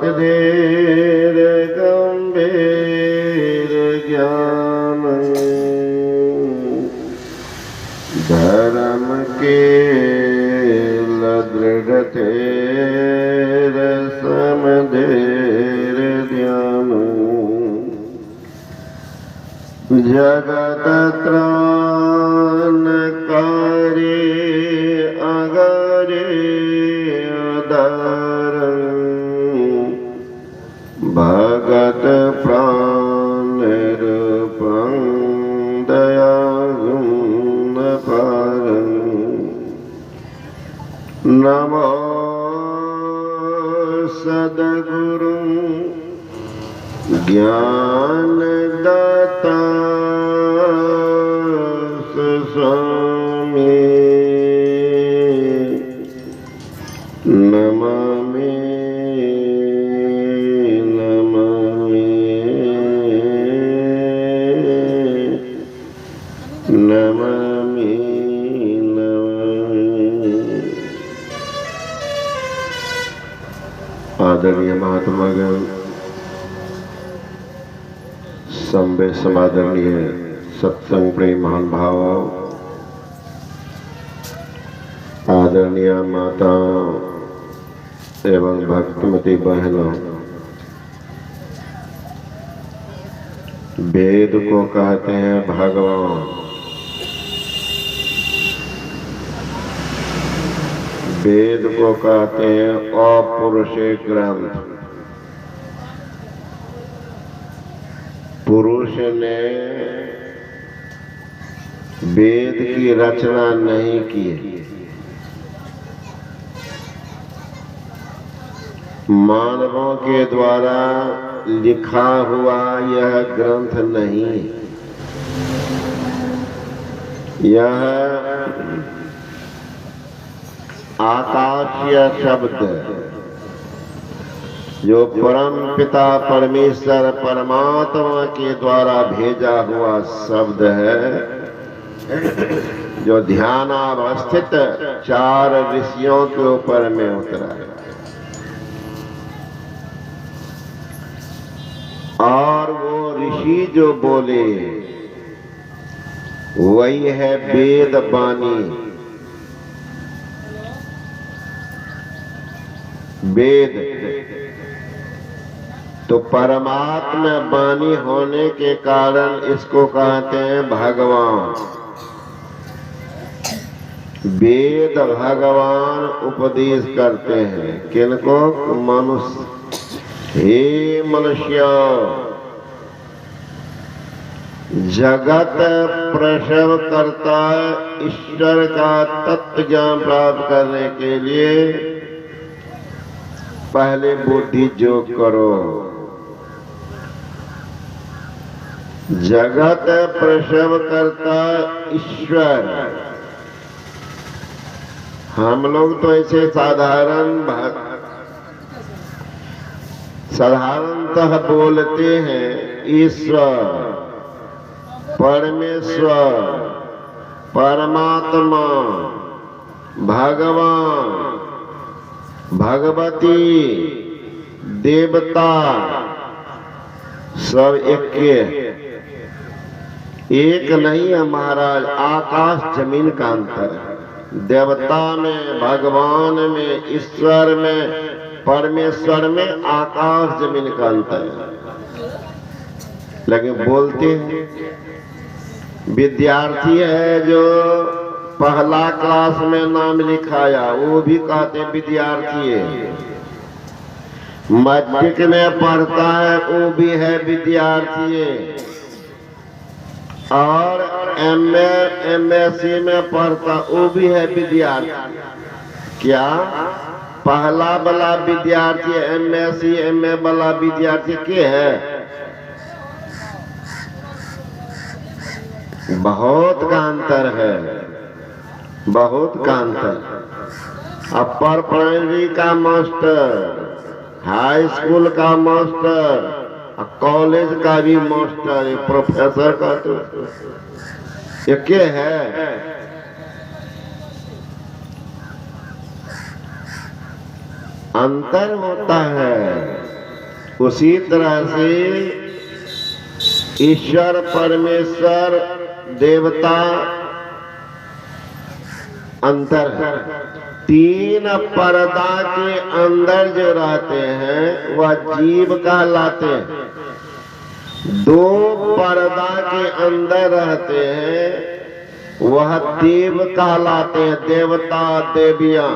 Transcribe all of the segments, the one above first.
धीर गंभीर ज्ञान धर्म के दृढ़ तेर समधेर ध्यान जगत त्राणकारी अगरे उदार भगत प्राण रूपं दयालुं अपारं नमो सद्गुरु ज्ञानदाता स्वामी नमामि नमामि नमामि नमामि। आदरणीय महात्मागण, संबे समादरणीय सत्संग प्रेम महान भाव, आदरणीय माता एवं भक्तिमती बहनों, वेद को कहते हैं भगवान। वेद को कहते हैं अपौरुषे ग्रंथ। पुरुष ने वेद की रचना नहीं की। मानवों के द्वारा लिखा हुआ यह ग्रंथ नहीं, यह आकाशीय शब्द जो परम पिता परमेश्वर परमात्मा के द्वारा भेजा हुआ शब्द है, जो ध्यानावस्थित 4 ऋषियों के ऊपर में उतरा है। और वो ऋषि जो बोले वही है वेद वाणी। वेद तो परमात्मा वाणी होने के कारण इसको कहते हैं भगवान। वेद भगवान उपदेश करते हैं किनको? मनुष्य। हे मनुष्य, जगत प्रसव करता ईश्वर का तत्व ज्ञान प्राप्त करने के लिए पहले बुद्धि योग करो। जगत प्रसव करता ईश्वर। हम लोग तो ऐसे साधारणतः बोलते हैं ईश्वर, परमेश्वर, परमात्मा, भगवान, भगवती, देवता, सब एक नहीं है महाराज। आकाश जमीन का अंतर है। देवता में, भगवान में, ईश्वर में, परमेश्वर में आकाश जमीन का अंतर है। लेकिन बोलते हैं विद्यार्थी है जो पहला क्लास में नाम लिखाया, वो भी कहते हैं विद्यार्थी है। मैट्रिक में पढ़ता है वो भी है विद्यार्थी है। और एमएससी में पढ़ता वो भी है विद्यार्थी। क्या पहला वाला विद्यार्थी एमएससी एमए वाला विद्यार्थी के है? बहुत का अंतर है, बहुत का अंतर। अपर प्राइमरी का मास्टर, हाई स्कूल का मास्टर, कॉलेज का भी मास्टर, प्रोफेसर का तो एक है। अंतर होता है। उसी तरह से ईश्वर परमेश्वर देवता अंतर तीन पर्दा के अंदर जो रहते हैं वह जीव कहलाते हैं। दो पर्दा के अंदर रहते हैं वह देव कहलाते हैं, देवता देवियां।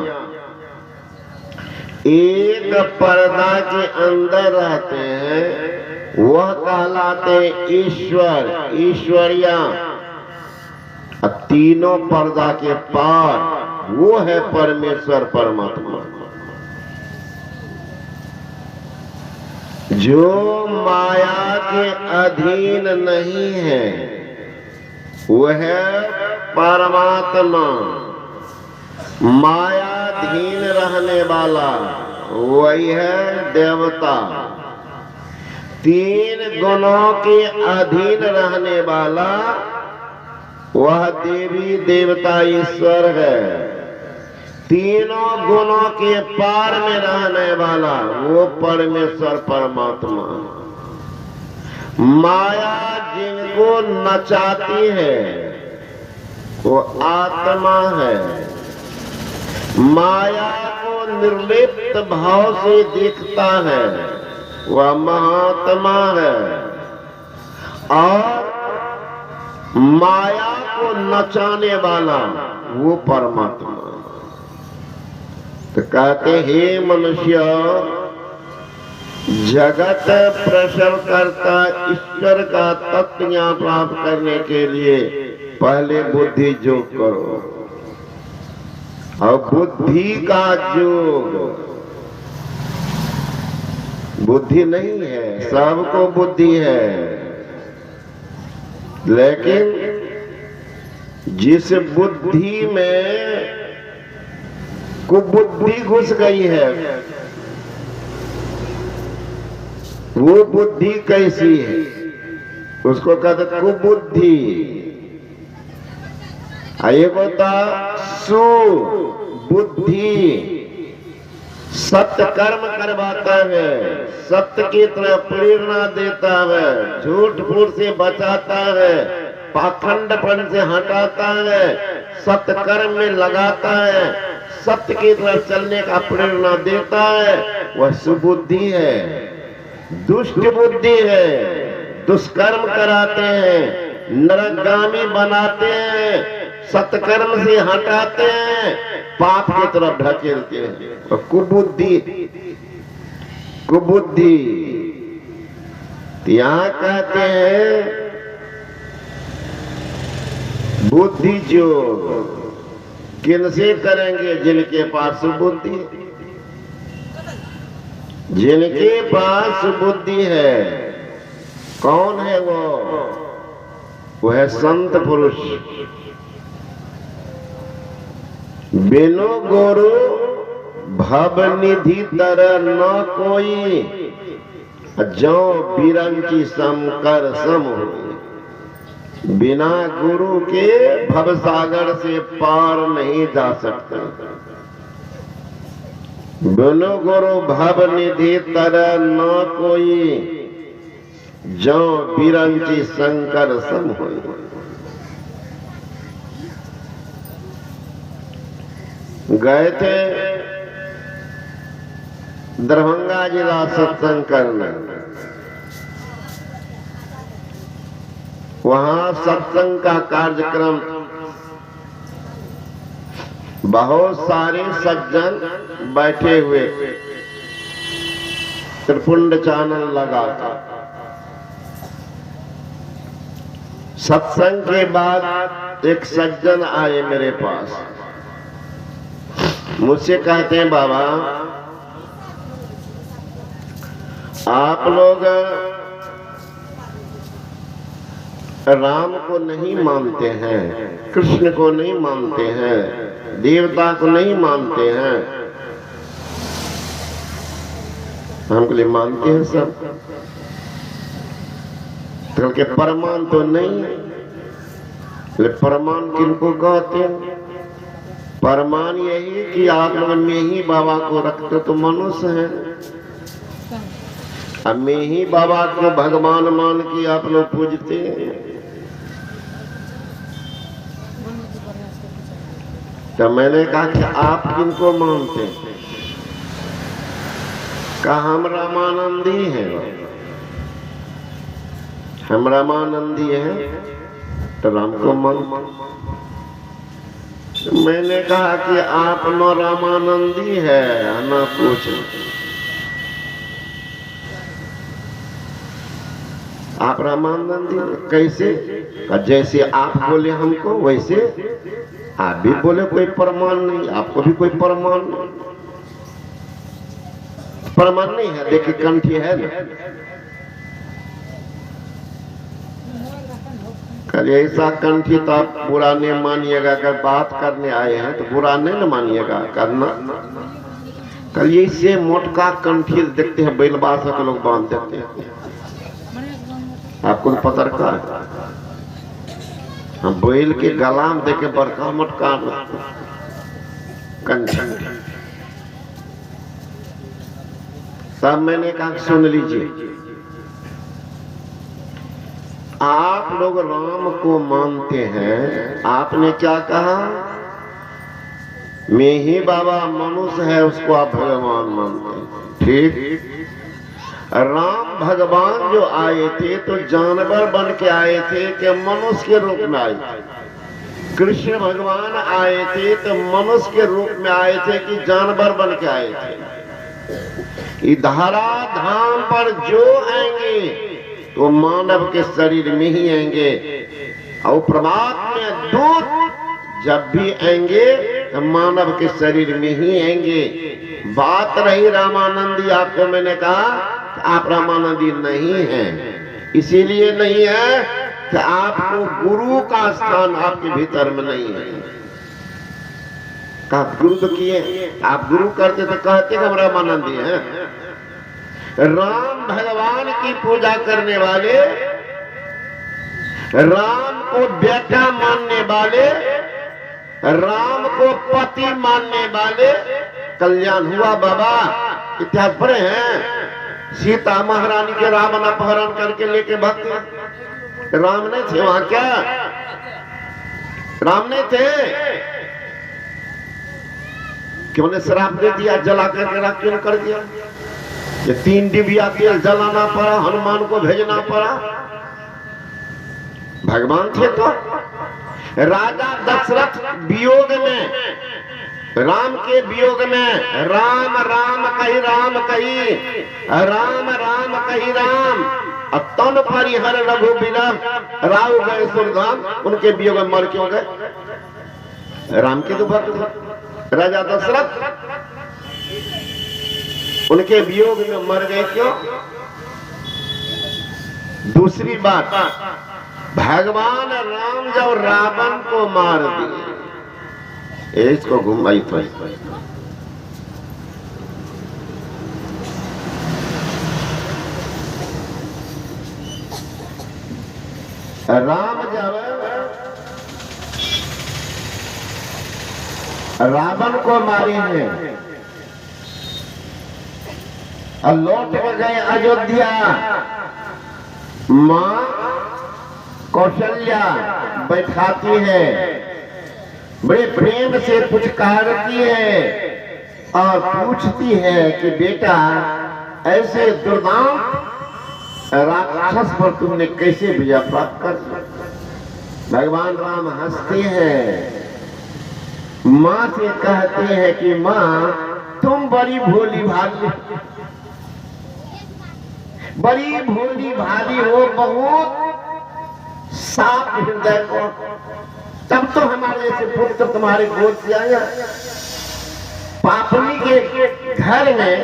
एक पर्दा के अंदर रहते हैं वह कहलाते हैं ईश्वर ईश्वरिया। तीनों पर्दा के पार वो है परमेश्वर परमात्मा, जो माया के अधीन नहीं है वह परमात्मा। मायाधीन रहने वाला वही है देवता। तीन गुणों के अधीन रहने वाला वह देवी देवता ईश्वर है। तीनों गुणों के पार में रहने वाला वो परमेश्वर परमात्मा। माया जिनको नचाती है वो आत्मा है। माया को निर्लिप्त भाव से देखता है वह महात्मा है। और माया को नचाने वाला वो परमात्मा। तो कहते हे मनुष्य, जगत प्रसव करता ईश्वर का तत्व ज्ञान प्राप्त करने के लिए पहले बुद्धि योग करो। और बुद्धि का योग, बुद्धि नहीं है, सबको बुद्धि है, लेकिन जिस बुद्धि में कुबुद्धि घुस गई है वो बुद्धि कैसी है, उसको कहते कुबुद्धि। एक होता सुबुद्धि, सत्य कर्म करवाता है, सत्य की तरह प्रेरणा देता है, झूठ फूट से बचाता है, पाखंडपन से हटाता है, सत्य कर्म में लगाता है, सत्य की तरफ चलने का प्रेरणा देता है, वह सुबुद्धि है। दुष्ट बुद्धि है, दुष्कर्म कराते हैं, नरकगामी बनाते हैं, सत्कर्म से हटाते हैं, पाप की तरफ ढकेलते हैं। कुबुद्धि, कुबुद्धि यहाँ कहते हैं बुद्धि योग किनसे करेंगे? जिनके पास सुबुद्धि, जिनके पास सुबुद्धि है। कौन है वो है संत पुरुष। बिनु गुरु भव निधि तरह न कोई, जो बिरंची समकर सम होई। बिना गुरु के भवसागर से पार नहीं जा सकता। बिनु गुरु भव निधि तरह न कोई, जो बिरंची शंकर सम होई। गए थे दरभंगा जिला सत्संग करने। वहां सत्संग का कार्यक्रम, बहुत सारे सज्जन बैठे हुए, त्रिपुंड चानन लगा था। सत्संग के बाद एक सज्जन आए मेरे पास, मुझसे कहते हैं बाबा आप लोग राम को नहीं मानते हैं, कृष्ण को नहीं मानते हैं, देवता को नहीं मानते हैं। हम के लिए मानते हैं सब, तो के प्रमाण तो नहीं है। प्रमाण किनको कहते हैं? प्रमाण यही कि आप लोग में ही बाबा को रखते तो मनुष्य है। अब मैं ही बाबा को भगवान मान के आप लोग पूजते हैं। तो मैंने कहा कि आप किनको मानते हैं? कहा हम रामानंदी हैं। हम रामानंदी हैं तो राम को मान। मैंने कहा कि आप न रामानंदी है न कुछ, आप रामानंदी कैसे? जैसे आप बोले हमको वैसे आप भी बोले, कोई प्रमाण नहीं, आपको भी कोई प्रमाण नहीं। प्रमाण नहीं है, देखिए कंठी है ना। कल ऐसा कंठी तो आप बुरा नहीं मानिएगा, अगर बात करने आए हैं तो बुरा नहीं न मानिएगा करना। कल ऐसे मोटका कंठी देखते हैं बैलबासा के लोग बांध देते हैं, आपको तो पता रखा है। हम बैल के गला में देखे बड़का मोटका कंठी सब। मैंने कहा सुन लीजिए, आप लोग राम को मानते हैं, आपने क्या कहा? मैं ही बाबा मनुष्य है उसको आप भगवान मानते हैं, ठीक। राम भगवान जो आए थे तो जानवर बन के आए थे कि मनुष्य के रूप में आए थे? कृष्ण भगवान आए थे तो मनुष्य के रूप में आए थे कि जानवर बन के आए थे? धरा धाम पर जो आएंगे तो मानव के शरीर में ही आएंगे, और परमात्मा दूत जब भी आएंगे तो मानव के शरीर में ही आएंगे। बात रही रामानंदी, आपको मैंने कहा आप रामानंदी नहीं हैं, इसीलिए नहीं है कि आपको गुरु का स्थान आपके भीतर में नहीं है। आप गुरु तो किए, आप गुरु करते तो कहते हम रामानंदी हैं। राम भगवान की पूजा करने वाले, राम को बेटा मानने वाले, राम को पति मानने वाले कल्याण हुआ। बाबा इतिहास पढ़े हैं, सीता महारानी के रावण अपहरण करके लेके भागते, राम नहीं थे वहां क्या? राम नहीं थे? क्यों ने श्राप दे दिया, जला करके राख क्यों कर दिया? ये 3 डिबिया तेल जलाना पड़ा, हनुमान को भेजना पड़ा। भगवान थे तो राजा दशरथ वियोग में, राम के वियोग में राम राम कही राम कही, राम राम कही राम, तन परिहर रघु बिना राव गए सुरधाम। उनके वियोग में मर क्यों गए? राम के तो भक्त राजा दशरथ, उनके वियोग में मर गए क्यों? दूसरी बात, भगवान राम जब रावण को मार दिए, इसको घुमाई तो राम जब रावण को मारे हैं और लौट गए अयोध्या, मां कौशल्या बैठाती है, बड़े प्रेम से पुचकारती है और पूछती है कि बेटा ऐसे दुर्दांत राक्षस पर तुमने कैसे विजय प्राप्त कर? भगवान राम हंसते हैं, मां से कहते हैं कि मां तुम बड़ी भोली भाली, बड़ी भोली भाली हो, बहुत साफ हृदय को, तब तो हमारे जैसे पुत्र तुम्हारे गोद से आया। पापनी के घर में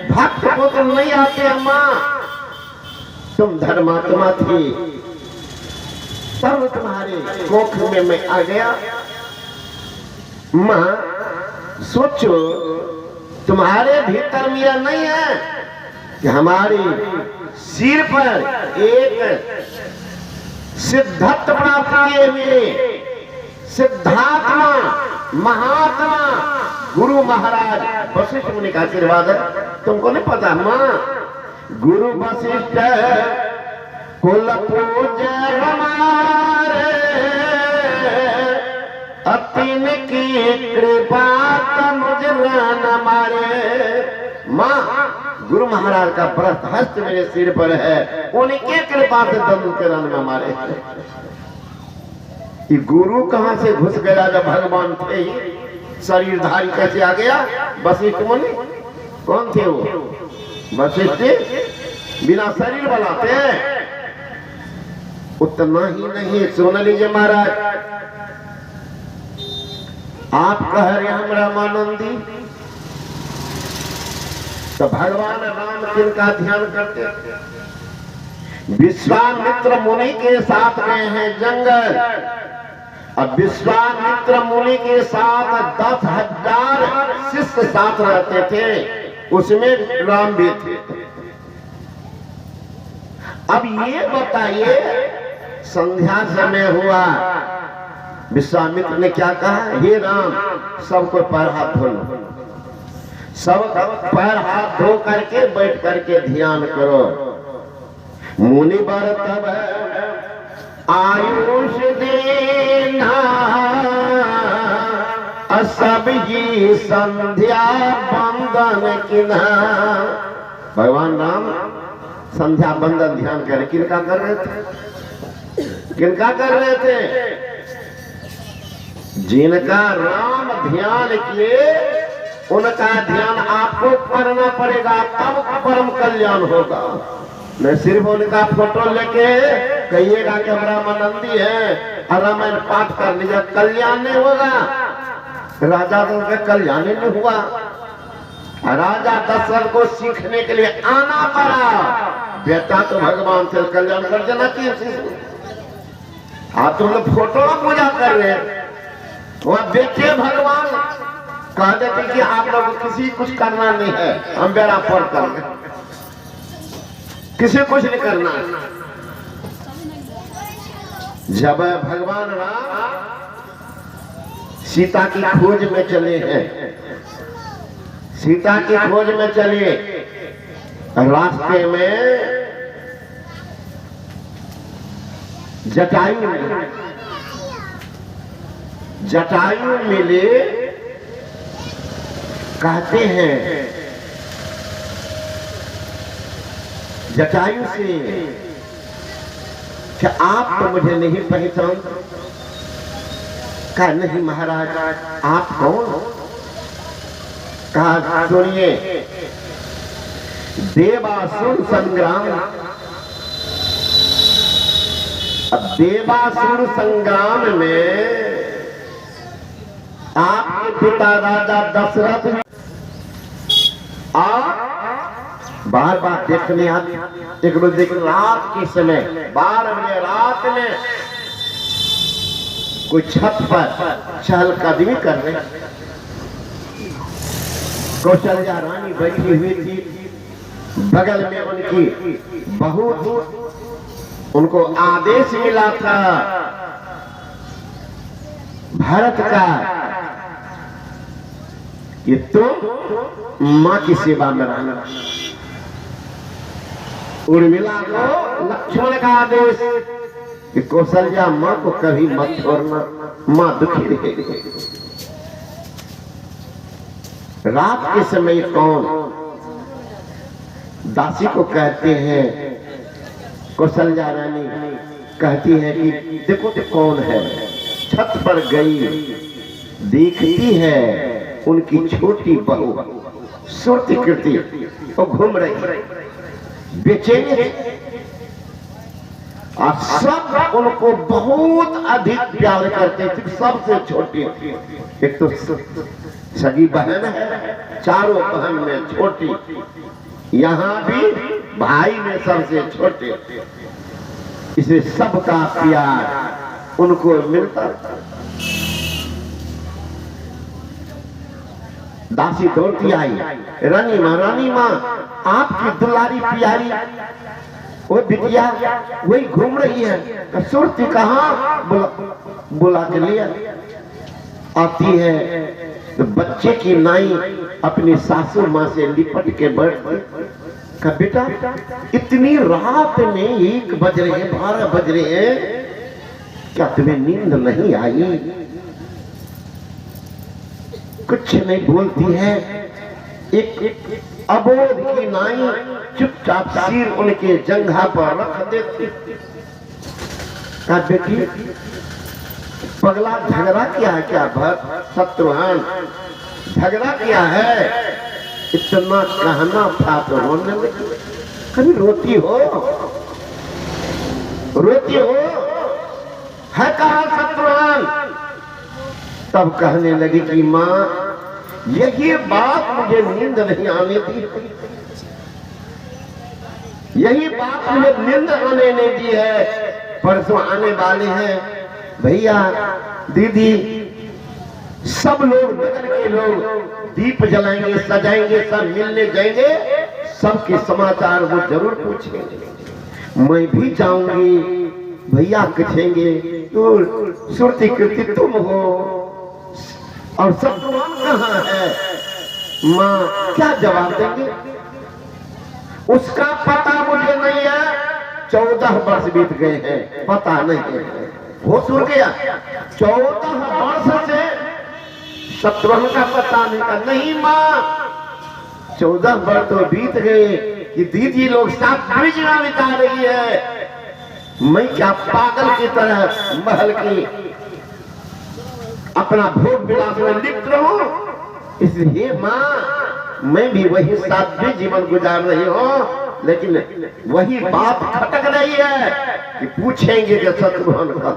भक्त को तुम नहीं आते अम्मा, तुम धर्मात्मा थी, तब तुम्हारे कोख में मैं आ गया। मां सोचो तुम्हारे भीतर मेरा नहीं है कि हमारी सिर पर एक सिद्धत्व प्राप्त किए हुए सिद्धात्मा महात्मा गुरु महाराज वशिष्ठ मुनि का आशीर्वाद है। तुमको नहीं पता मां गुरु वशिष्ठ कुल पूज्य हमारे, अतिन की कृपा मुझ न मारे। माँ गुरु महाराज का व्रत हस्त मेरे सिर पर है, उनके कृपा से दंड के रन में मारे। कि गुरु कहां से घुस गया जब भगवान थे ही, शरीरधारी कैसे आ गया? वशिष्ठ मुनि कौन थे वो? वशिष्ठ बिना शरीर वाला थे। उतना ही नहीं, सुन लीजिए महाराज, आप कह रहे हम रामानंदी, तो भगवान राम किनका ध्यान करते? विश्वामित्र मुनि के साथ गए हैं जंगल। अब विश्वामित्र मुनि के साथ 10,000 शिष्य साथ रहते थे, उसमें राम भी थे। अब ये बताइए, संध्या समय हुआ, विश्वामित्र ने क्या कहा? हे राम, सबको पैर हाथ धो लो, सब पैर हाथ धो करके बैठ करके ध्यान करो। मुनि बर तब आयुष देना, सब ही संध्या बंदन किना। भगवान राम संध्या बंदन ध्यान करें। किनका कर रहे थे? किनका कर रहे थे? जिनका राम ध्यान किए, उनका ध्यान आपको करना पड़ेगा, तब परम कल्याण होगा। मैं सिर्फ उनका फोटो लेके कहिएगा कि हम रामानंदी है और रामायण पाठ कर लीजिए, कल्याण नहीं होगा। राजा तो उनका कल्याण नहीं हुआ। राजा दशरथ को सीखने के लिए आना पड़ा। बेटा तो भगवान से कल्याण कर देना चाहिए। आप तुम लोग फोटो पूजा कर रहे हैं, वह बेटे भगवान कह देते कि आप लोग किसी कुछ करना नहीं है, हम बेड़ा पार कर गए, किसी कुछ नहीं करना। जब भगवान राम सीता की खोज में चले हैं, सीता की खोज में चले, रास्ते में जटायु मिले। कहते हैं जटायु से कि आप तो मुझे नहीं पहचानते। कहा नहीं महाराज, आप कौन? कहा सुनिए, देवासुर संग्राम, अब देवासुर संग्राम में आपके पिता राजा दशरथ बार बार देखने आते। एक रोज देख, रात के समय 12 बजे रात में कोई छत पर चहलकदमी कर रहे। कौशल्या रानी बैठी हुई थी, बगल में उनकी बहू, उनको आदेश मिला था भरत का कि तुम मां की सेवा में रहना। उर्मिला को लक्ष्मण का आदेश कि कौशल्या मां को कभी मत छोड़ना, मां दुखी रहेगी। रात के समय कौन? दासी को कहते हैं, कौशल्या रानी कहती है कि देखो तो कौन है। छत पर गई, देखती है उनकी छोटी बहू सुरती कृति वो घूम रही, बेचैनी, और सब उनको बहुत अधिक प्यार करते थे। सबसे छोटी, एक तो सगी बहन है, चारों बहन में छोटी, यहाँ भी भाई में सबसे छोटे, इसलिए सबका प्यार उनको मिलता। दासी दौड़ती आई, रानी माँ आपकी दुलारी प्यारी वो बिटिया वही घूम रही है। सुरती कहाँ? बुला के लिया। आती है तो बच्चे की नाई अपनी सासू माँ से लिपट के बैठती। कहा बेटा इतनी रात में 1 बज रहे हैं, 12 बज रहे हैं, क्या तुम्हें नींद नहीं आई? कुछ नहीं बोलती है। एक अबोध की नाई चुपचाप सिर उनके जंघा पर रख देती। कहा बेटी पगला झगड़ा किया है क्या? शत्रुघ्न झगड़ा किया है? इतना कहना था तो रोने लगी। कभी रोती हो है कहा शत्रुघ्न? तब कहने लगी कि माँ यही बात मुझे नींद नहीं आने दी, यही बात मुझे नींद आने नहीं दी है। परसों आने वाले हैं भैया दीदी, सब लोग नगर के लोग दीप जलाएंगे, सजाएंगे, सब मिलने जाएंगे, सबके समाचार वो जरूर पूछेंगे। मैं भी जाऊंगी, भैया कहेंगे तो सुरती कीर्ति तुम हो और सब कहाँ है? माँ क्या जवाब देंगे? उसका पता मुझे नहीं है। 14 वर्ष बीत गए हैं, पता नहीं है। वो सुन गया 14 वर्ष से शत्रुघ्न का पता नहीं था। नहीं माँ 14 वर्ष तो बीत गए कि दीदी लोग साथ बिजड़ा बिता रही है, मैं क्या पागल की तरह महल की अपना भोग विलास में लिप्त रहूं? इसलिए माँ मैं भी वही साध्वी जीवन गुजार रही हूँ, लेकिन वही बात खटक रही है कि पूछेंगे कि शत्रुघ्न का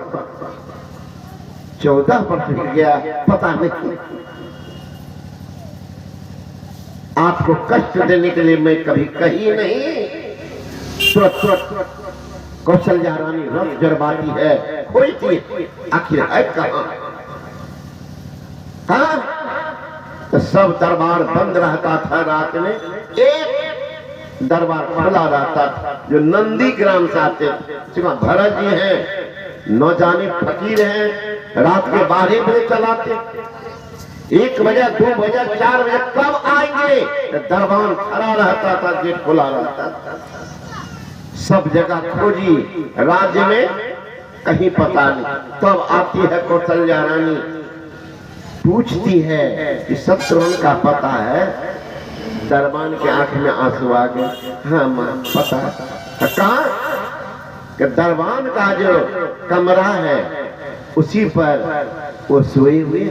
14 वर्ष बीत गया, पता नहीं। आपको कष्ट देने के लिए मैं कभी कही नहीं। तुरंत कौशल्या रानी रथ जरबाती है, कोई थी आखिर है कहां? तो सब दरबार बंद रहता था। रात में एक दरबार खुला रहता था जो नंदी ग्राम से आते थे। भरत जी हैं, न जाने फकीर हैं, रात के 12 बजे चलाते, 1 बजे 2 बजे 4 बजे कब आएंगे? दरबार खड़ा रहता था, गेट खुला रहता था। सब जगह खोजी, राज्य में कहीं पता नहीं। तब आती है कौशल्या रानी, पूछती है कि शत्रुघ्न का पता है? दरबान के आंख में आंसू आ गए। हाँ माँ पता है। कहा कि दरबान का जो कमरा है उसी पर वो सोए हुए।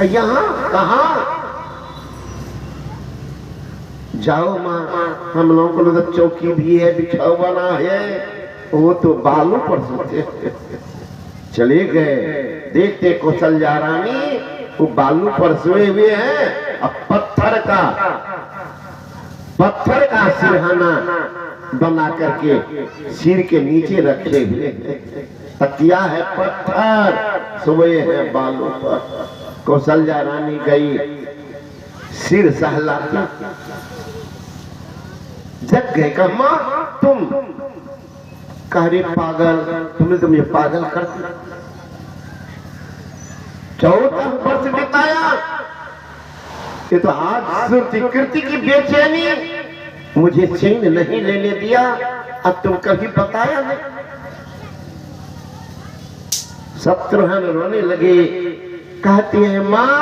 यहाँ कहा? जाओ माँ, हम लोगों को तो चौकी भी है, बिछौना है, वो तो बालू पर सोते। चले गए, देखते कौशल्या रानी वो बालू पर सोए हुए हैं, अब पत्थर का सिरहाना बना करके सिर के नीचे रखे हुए, तकिया है पत्थर, सोए हैं बालू पर। कौशल्या रानी गई, सिर सहलाती, जग गए। कहा माँ तुम? कह रही पागल, तुमने तो मुझे पागल कर दिया। 14 वर्ष बिताया, ये तो आज सुरती कीर्ति की बेचैनी मुझे चैन नहीं लेने दिया, अब तुम कभी बताया नहीं। शत्रुघ्न रोने लगे, कहती है माँ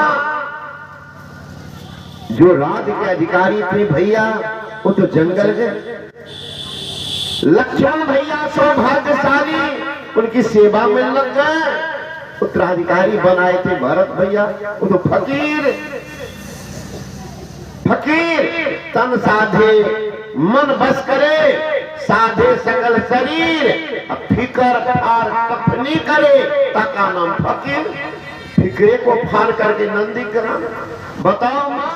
जो राज्य के अधिकारी थे भैया वो तो जंगल गए, लक्ष्मण भैया सौभाग्यशाली उनकी सेवा में लग गए, उत्तराधिकारी बनाए थे भरत भैया वो तो फकीर तन साधे मन बस करे, साधे सकल शरीर, फिकर फार कफनी करे, ताका नाम फकीर। फिक्रे को फाड़ करके नंदी ग्राम। बताओ माँ,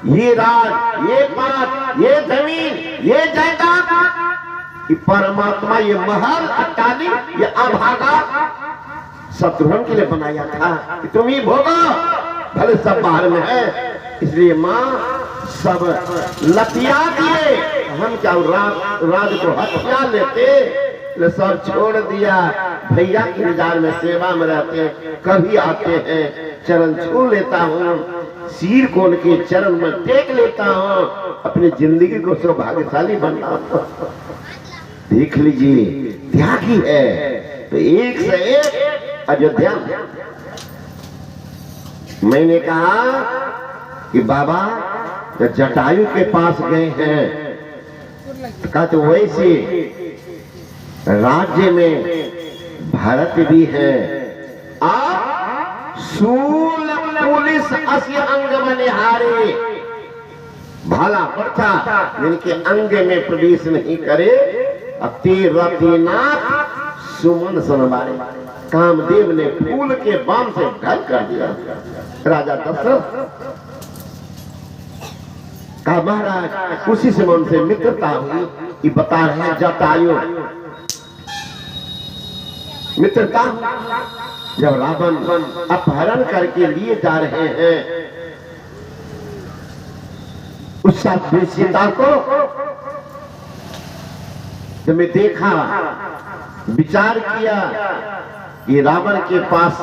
ये राज, ये पाठ, ये जमीन, ये जायदाद, ये परमात्मा, ये महल अट्टाली, ये अभागा शत्रुघ्न के लिए बनाया था कि तुम ही भोगो, भले सब बाहर में है। इसलिए माँ सब लतिया दिए, हम क्या राज को हथिया लेते, सब छोड़ दिया। भैया के निजार में सेवा में रहते हैं, कभी आते हैं, चरण छू लेता हूँ, सिर को उनके चरण में टेक लेता हूं, अपनी जिंदगी को सौभाग्यशाली बनता हूं। देख लीजिए त्यागी है तो एक से एक अयोध्या। मैंने कहा कि बाबा जब जटायु के पास गए हैं तो कहा तो वैसे राज्य में भारत भी है, आप सूल पुलिस अस्य अंग बनिहारे, भाला प्रथा जिनके अंग में प्रवेश नहीं करे, अतिरतिनाथ सुमन सनबारे। कामदेव ने फूल के बाम से घायल कर दिया राजा दशरथ। कहा महाराज उसी से उनसे मित्रता हुई। ये बता रहे हैं जटायु मित्रता। जब रावण अपहरण करके लिए जा रहे हैं उस सीता को जब मैं देखा, विचार किया कि रावण के पास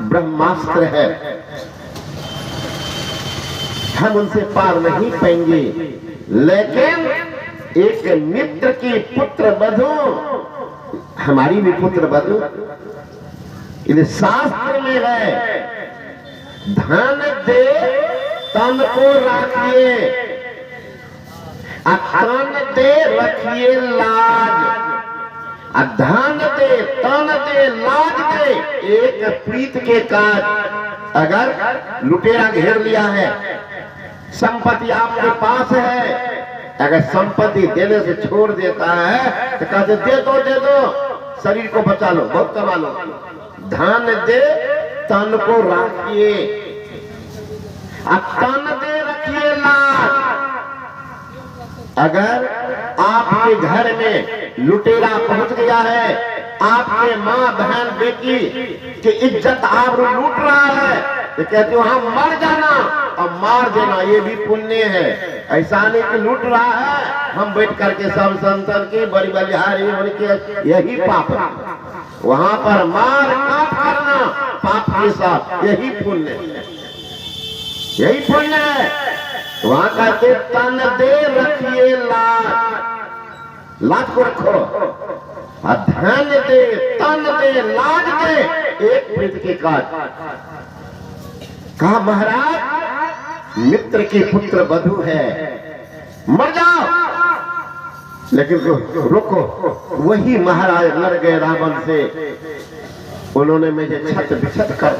ब्रह्मास्त्र है, हम उनसे पार नहीं पाएंगे, लेकिन एक मित्र की पुत्र वधू, हमारी भी पुत्र वधू, इन शास्त्र में है धन दे तन को राखिए, धन दे रखिए लाज, धन दे तन दे लाज दे। एक प्रीत के काज, अगर लुटेरा घेर लिया है, संपत्ति आपके पास है, अगर संपत्ति देने से छोड़ देता है तो कहते दे दो शरीर को बचा लो, बहुत कमा लो। धन दे तन को राखिए, तन दे रखिए लाज। अगर आपके घर में लुटेरा पहुंच गया है, आपके माँ बहन बेटी की इज्जत आप लूट रहा है, तो कहते हो हम मर जाना और मार देना, ये भी पुण्य है। ऐसा नहीं कि लूट रहा है हम बैठ करके सब संतन के बड़ी बलिहारी उनके, यही पाप है। वहां पर मार काट करना पाप के साथ, यही पुण्य है, यही पुण्य है। वहां कहते तन दे रखिए लाज, लाज को रखो, धन दे तन दे लाज दे, एक प्रीत के काज। कहा महाराज मित्र की पुत्र वधू है, मर जाओ, लेकिन रुको। वही महाराज लड़ गए रावण से, उन्होंने मुझे छत बिछत कर।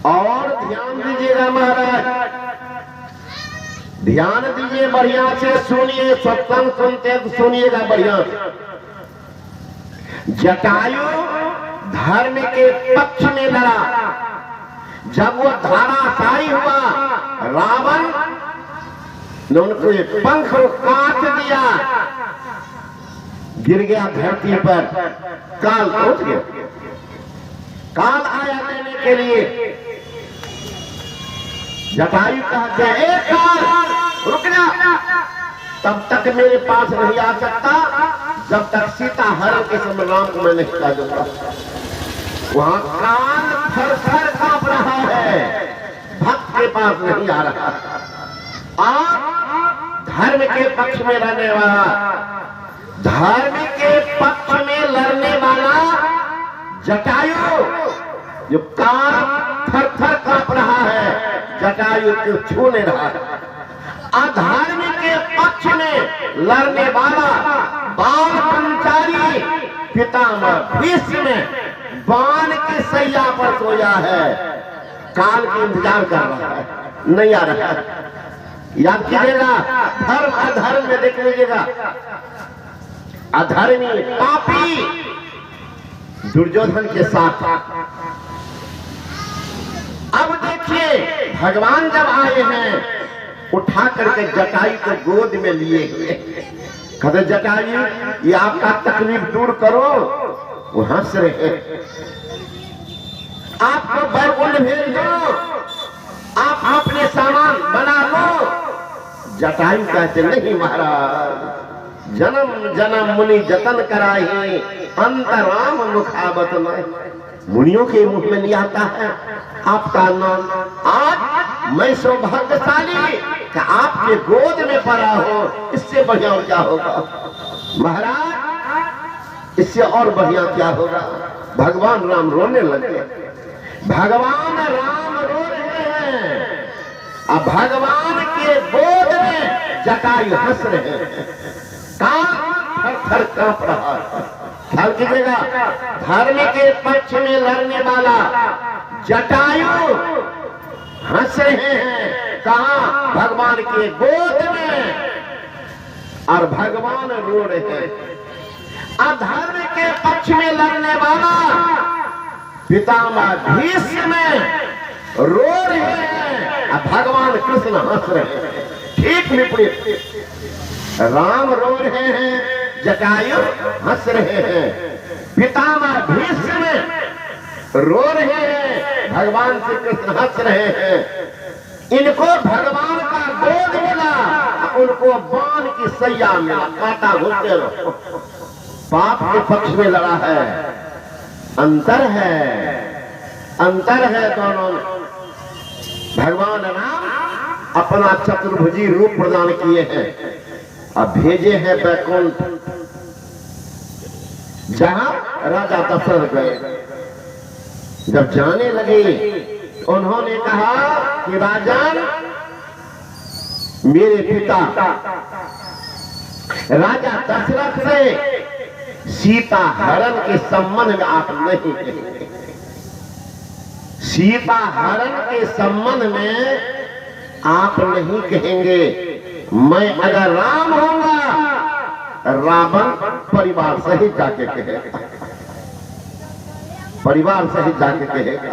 और ध्यान दीजिएगा महाराज, ध्यान दीजिए, बढ़िया से सुनिए, सत्संग सुनते तो सुनिएगा बढ़िया से। जटायु धर्म के पक्ष में लड़ा, जब वो धाराशायी हुआ, रावण ने उनको पंख को काट दिया, गिर गया धरती पर, काल पहुंच गया, काल आया लेने के लिए। जटायु कहते हैं एक काल रुक जा, तब तक मेरे पास नहीं आ सकता जब तक सीता हरण के समय राम को मैं नहीं कह दूंगा। वहां काल थर-थर कांप रहा है, भक्त के पास नहीं आ रहा। आप धर्म के पक्ष में रहने वाला, धर्म के पक्ष में लड़ने वाला जटायु जो काल थर-थर कांप रहा है, जटायु को छू नहीं रहा है। अधर्म के पक्ष में लड़ने वाला बाण पंचारी पितामह भीष्म बाण के सैया पर सोया है, काल का इंतजार कर रहा है, नहीं आ रहा है। याद कीजिएगा, धर्म अधर्म में देख लीजिएगा, अधर्मी पापी दुर्योधन के साथ। अब देखिए भगवान जब आए हैं, उठा करके जटायु को गोद में लिए हुए, कहते जटायु ये आपका तकलीफ दूर करो। वो हंस रहे, आपको बैकुंठ भेज दो, आप अपने सामान बना लो। जटायु कहते नहीं महाराज, जन्म जन्म मुनि जतन कराही, अंतराम मुखावत नहीं। मुनियों के मुंह में नहीं आता है आपका नाम। आज मैं सौभाग्यशाली कि आपके गोद में पड़ा हो, इससे बढ़िया और क्या होगा महाराज, इससे और बढ़िया क्या होगा। भगवान राम रोने लगे। भगवान राम रो रहे हैं, अब भगवान के गोद में जटायु हंस रहे हैं। थर थर कांप रहा है। ख्याल कीजिएगा, धर्म के पक्ष में लड़ने वाला जटायु हंस रहे हैं, कहां? भगवान के गोद में, और भगवान रो रहे हैं। अधर्म के पक्ष में लड़ने वाला पितामह भीष्म रो रहे हैं, और भगवान कृष्ण हंस रहे हैं। ठीक विपरीत, राम रो रहे हैं, जटायु हंस रहे हैं। पितामह भीष्म रो रहे हैं, भगवान श्री कृष्ण हंस रहे हैं। इनको भगवान का गोद मिला, उनको बाण की सैया मिला, कांटा घुसते रहो। पाप के पक्ष में लड़ा है, अंतर है, अंतर है दोनों में। भगवान राम अपना चतुर्भुजी रूप प्रदान किए हैं, अब भेजे हैं बैकुंठ, जहां राजा दशरथ गए। जब जाने लगे, उन्होंने कहा कि राजन, मेरे पिता राजा दशरथ से सीता हरण के संबंध में आप नहीं कहेंगे। सीता हरण के संबंध में आप नहीं कहेंगे। मैं अगर राम होऊंगा, रावण परिवार सहित जाके कहेगा, परिवार सहित जाके कहेगा।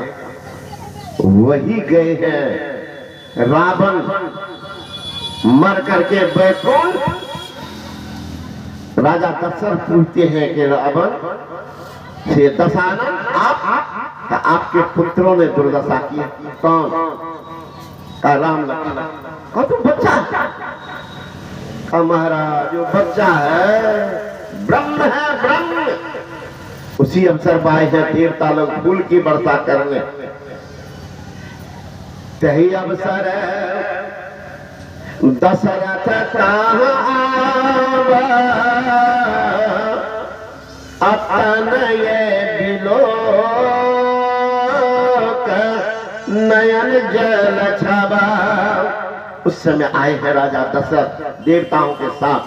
वही गए हैं। रावण मर करके बैकुंठ, राजा दशरथ पूछते हैं कि रावण से दशानन, आपके पुत्रों ने दुर्दशा की। कौन? का राम लखन। कौन? तुम बच्चा का महाराज, जो बच्चा है ब्रह्म है, ब्रह्म। उसी अवसर पर आए हैं देवता लोग फूल की वर्षा करने। तही अवसर दशरथ कहाँ आवा, अपन ये बिलोक नयन जल छावा। उस समय आए हैं राजा दशरथ देवताओं के साथ।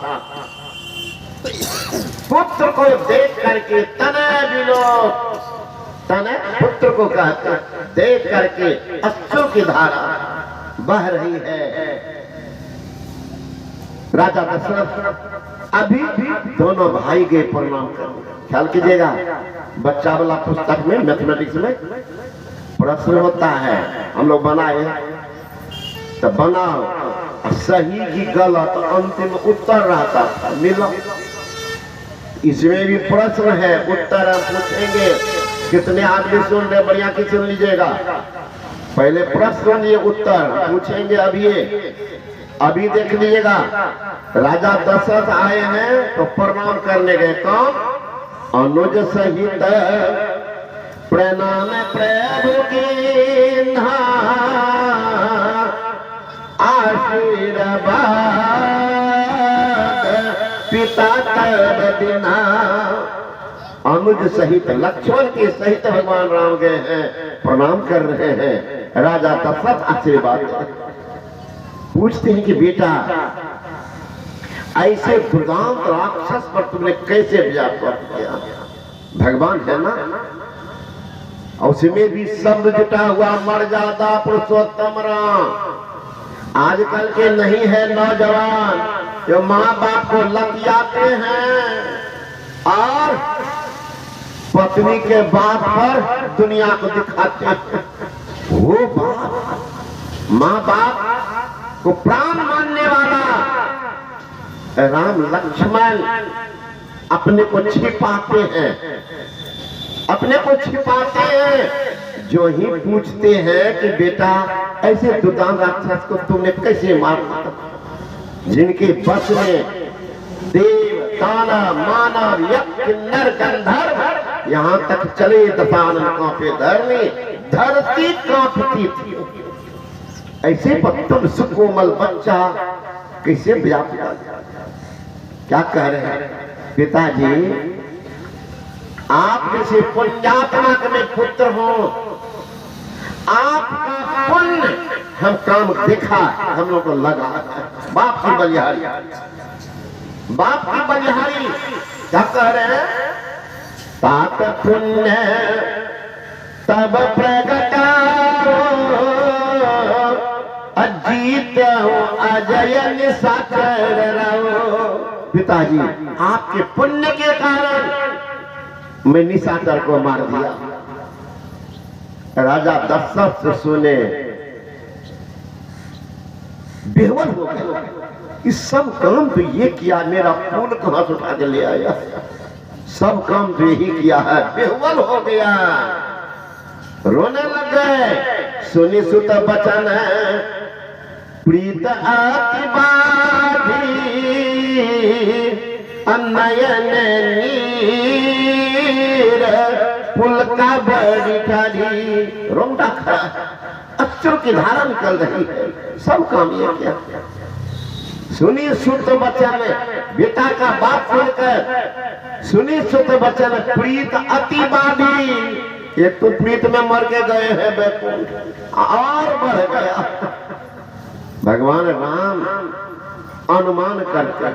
पुत्र को देख करके तने बिलोक, तने पुत्र को कहते, देख करके अश्रु की धारा बह रही है। राजा दशरथ अभी दोनों भाई के प्रणाम कर। ख्याल कीजिएगा, बच्चा वाला पुस्तक में मैथमेटिक्स में प्रश्न होता है, हम लोग बनाए तो बनाओ, सही की गलत अंतिम उत्तर रहता था, मिला। इसमें भी प्रश्न है, उत्तर हम पूछेंगे। कितने आदमी सुन रहे, बढ़िया की सुन लीजिएगा। पहले प्रश्न, ये उत्तर पूछेंगे। अभी देख लीजिएगा, राजा दशरथ आए हैं तो प्रणाम करने गए। कौन? अनुज सहित प्रणाम प्रभु की आशीर्वाद, पिता तब दिना। अनुज सहित, लक्ष्मण के सहित भगवान राम गए हैं, प्रणाम कर रहे हैं। राजा दशरथ आशीर्वाद पूछते हैं कि बेटा, ऐसे दुर्दांत राक्षस पर तुमने कैसे विजय प्राप्त किया? भगवान है ना, और उसमें भी शब्द जुटा हुआ, मर्यादा पुरुषोत्तम राम। आजकल के नहीं है नौजवान जो माँ बाप को लतियाते हैं और पत्नी के बात पर दुनिया को दिखाते हैं। वो बात माँ बाप को प्राण मानने वाला राम लक्ष्मण अपने को छिपाते हैं, अपने को छिपाते हैं। जो ही पूछते हैं कि बेटा, ऐसे दुर्दांत राक्षस को तुमने कैसे मारा? जिनके बस में देव, दानव, मानव, यक्ष, नर, गंधर्व यहाँ तक चले दशानन कांपे धरनी, धरती कांपती थी। ऐसे पर तुम सुकोमल बच्चा कैसे व्याप्त? क्या कह रहे हैं पिताजी, आप जैसे पुण्यात्मा के में पुत्र हो, आपका पुण्य हम काम देखा, हम लोग को लगा। बाप की बलिहारी, बाप की बलिहारी क्या कह रहे हैं? तात पुण्य तब प्रगटाओ, अजीत अजय निशाचर रहो। पिताजी आपके पुण्य के कारण मैं निशाचर को मार दिया। राजा दशरथ से सुने बेवल हो गए। इस सब काम तो ये किया, मेरा फूल कहां से उठा के ले आया? सब काम तो यही किया है। बेवल हो गया, रोने लग गए। सुनी सुत बचन प्रीत अति बाधी, अनयन नीर पुलका बड़ी खाली। रोंगटा खड़ा, अश्रु की धारा निकल रही है। सब काम ये क्या? सुनी सुत बचन, बेटा का बात सुनकर सुनी सुत बचन प्रीत अति बाधी। एक तो प्रीत में मर के गए हैं बैकुंठ, और बढ़ गया। भगवान राम अनुमान करके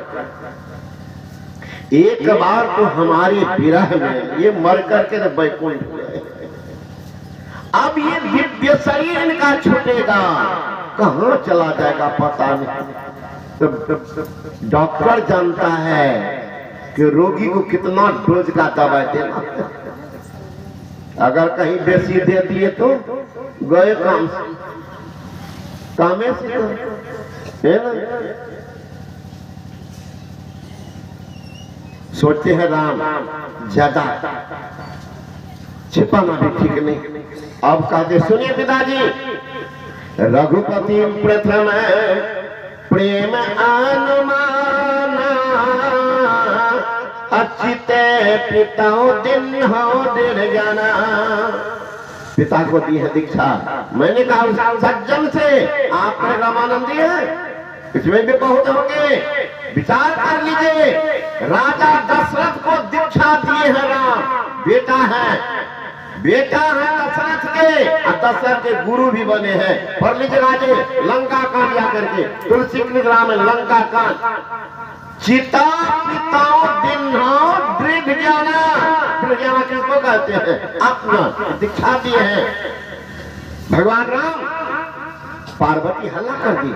एक बार तो हमारे विरह में ये मर करके तो बैकुंठ गए, अब ये दिव्य शरीर इनका छूटेगा, कहां चला जाएगा पता नहीं। तो डॉक्टर जानता है कि रोगी को कितना डोज का दवा देना। अगर कहीं बेसी दे दिए तो गए काम से, कामे से है ना। सोचते हैं राम ज्यादा छिपाना भी ठीक नहीं। अब कहते सुनिए पिताजी, रघुपति प्रथम प्रेम अनुमाना, अचित पिता दिन हो दिन जाना। पिता को दी है दीक्षा। मैंने कहा सज्जन से आपने रामानंद दी है, इसमें भी बहुत होंगे, विचार कर लीजिए। राजा दशरथ को दीक्षा दिए है राम, बेटा है दशरथ के, और दशरथ के गुरु भी बने हैं। पढ़ लीजिए राजे लंका कांड या करके, तुलसी कृष्ण राम लंका कांड। चिता पिताओ दिन हो दृढ़ ज्ञाना, दृढ़ ज्ञाना किसको कहते हैं? अपना दीक्षा दिए हैं। भगवान राम, पार्वती हल्ला कर दी,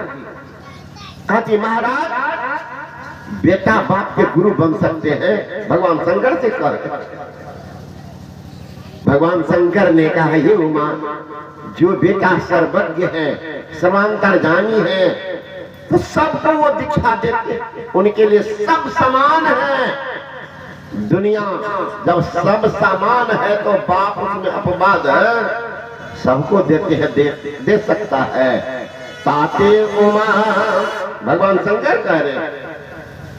कहती महाराज बेटा बाप के गुरु बन सकते हैं, भगवान शंकर से कर। भगवान शंकर ने कहा हे उमा, जो बेटा सर्वज्ञ है, सर्वांतर्यामी है, तो सबको वो दीक्षा देते, उनके लिए सब समान है। दुनिया जब सब समान है तो बाप उसमें अपवाद है, सबको देते हैं, दे सकता है। ताते उमा, भगवान शंकर कह रहे,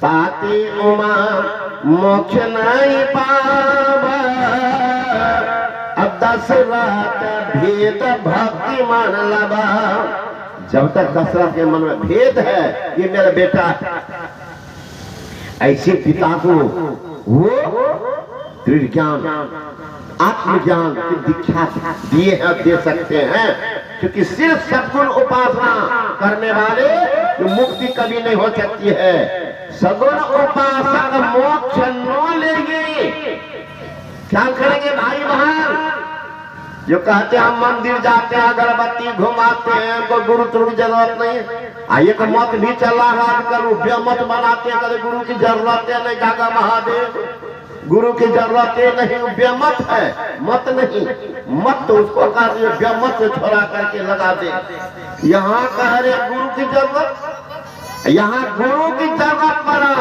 ताते उमा मोक्ष नहीं पावा, अब दशरथ भेद भक्ति मान लबा। जब तक दशरथ के मन में भेद है ये मेरा बेटा, ऐसे पिता को वो दृढ़ ज्ञान आत्मज्ञान की दीक्षा दिए हैं, दे सकते हैं। क्योंकि सिर्फ सद्गुण उपासना करने वाले की मुक्ति कभी नहीं हो सकती है। सगुण उपासक मोक्ष न लेंगे। क्या करेंगे भाई बहन? जो कहते हैं हम मंदिर जाते हैं, अगरबत्ती घुमाते हैं, कोई गुरु तुरु की जरूरत नहीं है। एक मत भी चला है आजकल, मत बनाते हैं, कभी गुरु की जरूरत है नहीं, जागा महादेव गुरु की जरूरत नहीं, व्यमत है, मत नहीं। मत तो उसको कहा व्यमत से छोड़ा करके लगा दे। यहाँ कह रहे गुरु की जरूरत, यहाँ गुरु की जरूरत पड़ा।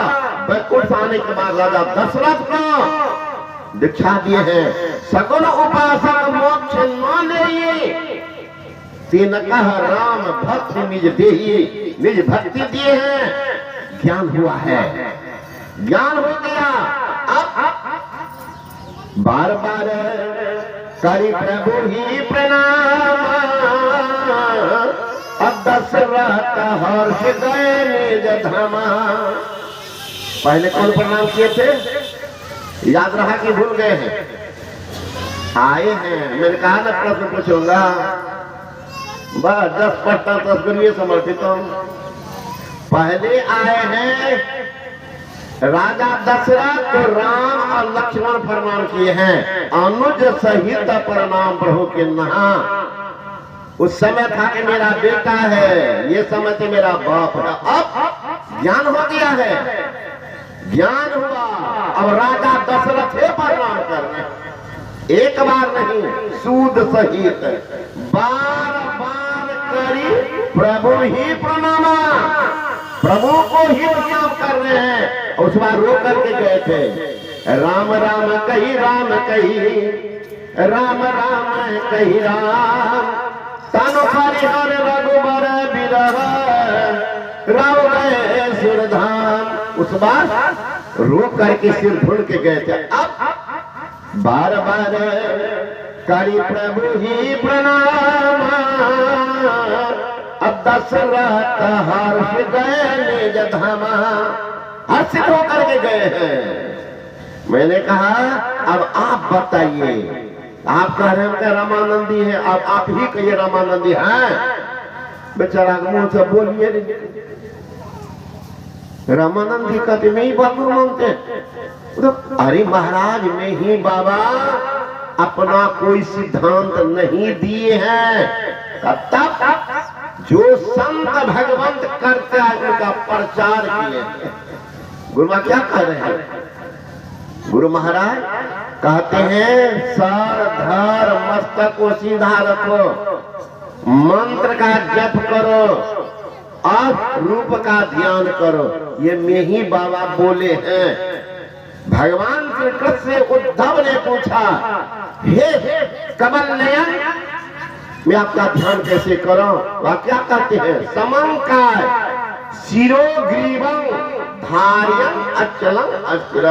बैकुंठ आने के बाद राजा दशरथ को दीक्षा दिए हैं, सगुण उपासक मोक्ष न लेइए, तीन कह राम भक्ति निज देहि, निज भक्ति दिए हैं। ज्ञान हुआ है, ज्ञान हो गया। अब बार बार करी प्रभु ही प्रणाम, अब दशरथ हर्ष गए निज धामा। पहले कौन प्रणाम किए थे? याद रहा कि भूल गए हैं? आए हैं, मैंने कहा ना प्रश्न पूछूंगा, बस 10% तस्वीर समर्पित हूं। पहले आए हैं राजा दशरथ, तो राम और लक्ष्मण प्रणाम किए हैं, अनुज सहित प्रणाम प्रभु के नहा। उस समय था कि मेरा बेटा है, ये समय से मेरा बाप है। अब ज्ञान हो गया है, ज्ञान हुआ, अब राजा दशरथ है प्रणाम कर रहे हैं। एक बार नहीं, सूद सहित बार बार करी प्रभु ही प्रणाम, प्रभु को ही प्रणाम कर रहे हैं। उस बार रो करके गए थे, राम राम कही राम कही, राम राम कही राम, तानो हर रघुबर बिरह, राव गए सुरधाम। उस बार रो करके सिर ढूंढ के गए थे। अब बार बार करी प्रभु ही प्रणाम, अब दशरथ हर्ष गए निज धामा। हर्षित होकर के गए हैं। मैंने कहा अब आप बताइए, आप कह रहे हैं रामानंदी है, अब आप ही कहिए रामानंदी है। बेचारा मुंह से बोलिए, रामानंदी कहते मैं ही बाबू मांगते। अरे महाराज में ही बाबा अपना कोई सिद्धांत नहीं दिए हैं। तब जो संत भगवंत करते हैं उनका प्रचार किए। गुरु महाराज क्या कह रहे हैं? गुरु महाराज कहते हैं सर धर मस्तक को सीधा रखो, मंत्र का जप करो और रूप का ध्यान करो। ये में ही बाबा बोले हैं। भगवान श्री कृष्ण से उद्धव ने पूछा, हे कमल नयन, मैं आपका ध्यान कैसे करूं? वह क्या कहते हैं? समंकाय शिरो ग्रीवं धार्यं अचलं अस्थिर।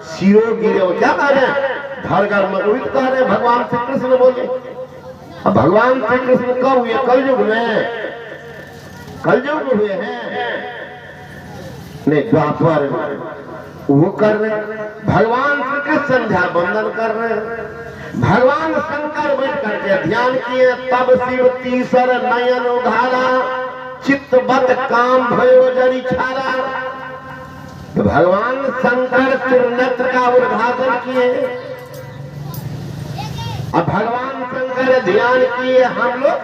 शिरो ग्रीव क्या कह रहे हैं? धरगर मगुवित कह रहे हैं भगवान श्री कृष्ण बोले। अब भगवान श्री कृष्ण कब हुए? कलयुग में, कलयुग हुए हैं, नहीं द्वापर वो कर रहे। भगवान श्री कृष्ण संध्या बंदन कर रहे हैं। भगवान शंकर बैठ करके ध्यान किए, तब शिव तीसर नयन उघारा, चित्तवत काम भयो जरी छारा। तो भगवान शंकर त्रिनेत्र का उद्घाटन किए। अब भगवान शंकर ध्यान किए, हम लोग